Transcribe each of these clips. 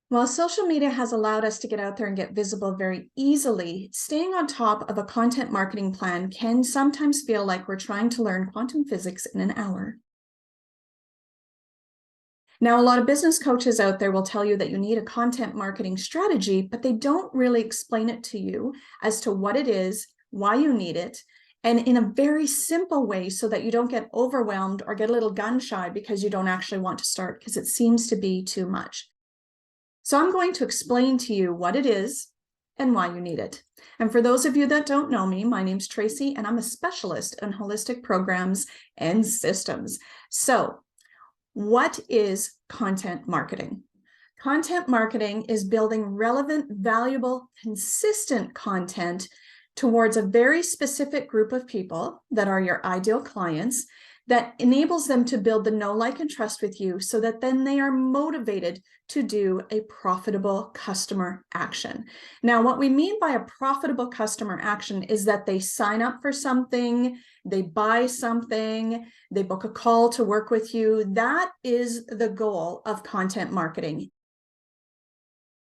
While social media has allowed us to get out there and get visible very easily, staying on top of a content marketing plan can sometimes feel like we're trying to learn quantum physics in an hour. Now, a lot of business coaches out there will tell you that you need a content marketing strategy, but they don't really explain it to you as to what it is, why you need it, and in a very simple way so that you don't get overwhelmed or get a little gun shy because you don't actually want to start because it seems to be too much. So I'm going to explain to you what it is and why you need it. And for those of you that don't know me, my name's Tracy, and I'm a specialist in holistic programs and systems. So what is content marketing? Content marketing is building relevant, valuable, consistent content towards a very specific group of people that are your ideal clients that enables them to build the know, like, and trust with you so that then they are motivated to do a profitable customer action. Now, what we mean by a profitable customer action is that they sign up for something, they buy something, they book a call to work with you. That is the goal of content marketing.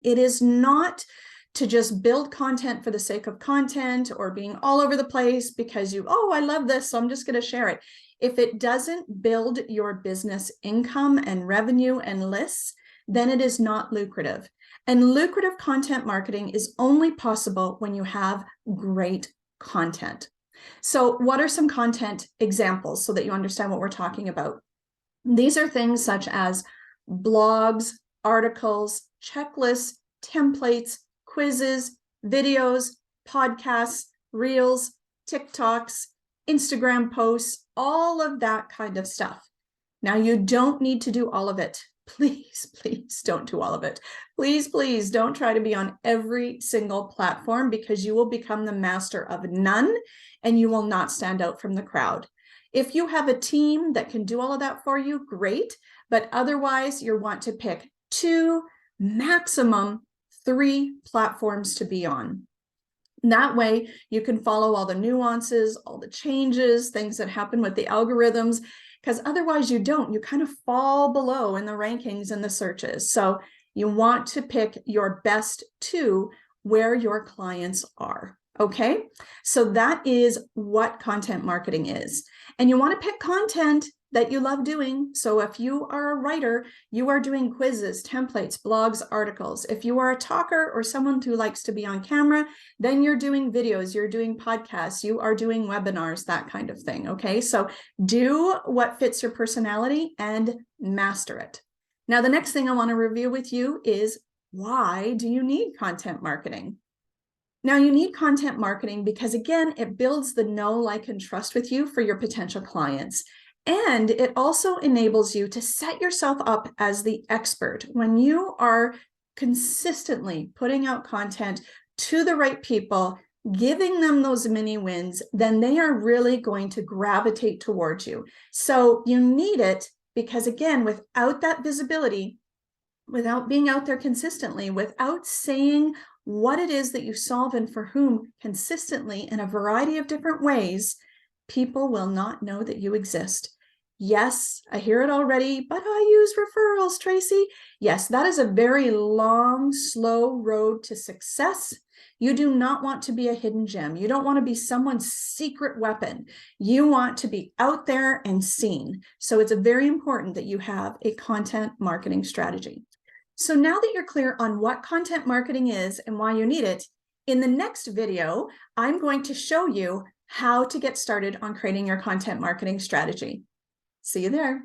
It is not to just build content for the sake of content or being all over the place because I love this, so I'm just going to share it. If it doesn't build your business income and revenue and lists, then it is not lucrative. And lucrative content marketing is only possible when you have great content. So what are some content examples so that you understand what we're talking about? These are things such as blogs, articles, checklists, templates, quizzes, videos, podcasts, reels, TikToks, Instagram posts, all of that kind of stuff. Now, you don't need to do all of it. Please, please don't do all of it. Please, please don't try to be on every single platform because you will become the master of none and you will not stand out from the crowd. If you have a team that can do all of that for you, great. But otherwise, you want to pick 2, maximum 3 platforms to be on. That way, you can follow all the nuances, all the changes, things that happen with the algorithms, because otherwise you don't. You kind of fall below in the rankings and the searches. So you want to pick your best 2 where your clients are. Okay, so that is what content marketing is. And you want to pick content that you love doing. So if you are a writer, you are doing quizzes, templates, blogs, articles. If you are a talker or someone who likes to be on camera, then you're doing videos, you're doing podcasts, you are doing webinars, that kind of thing. Okay, so do what fits your personality and master it. Now, the next thing I want to review with you is, why do you need content marketing? Now, you need content marketing because, again, it builds the know, like, and trust with you for your potential clients. And it also enables you to set yourself up as the expert. When you are consistently putting out content to the right people, giving them those mini wins, then they are really going to gravitate towards you. So you need it because, again, without that visibility, without being out there consistently, without saying what it is that you solve and for whom consistently in a variety of different ways, people will not know that you exist. Yes, I hear it already, but I use referrals, Tracy. Yes, that is a very long, slow road to success. You do not want to be a hidden gem. You don't want to be someone's secret weapon. You want to be out there and seen. So it's very important that you have a content marketing strategy. So now that you're clear on what content marketing is and why you need it, in the next video, I'm going to show you how to get started on creating your content marketing strategy. See you there.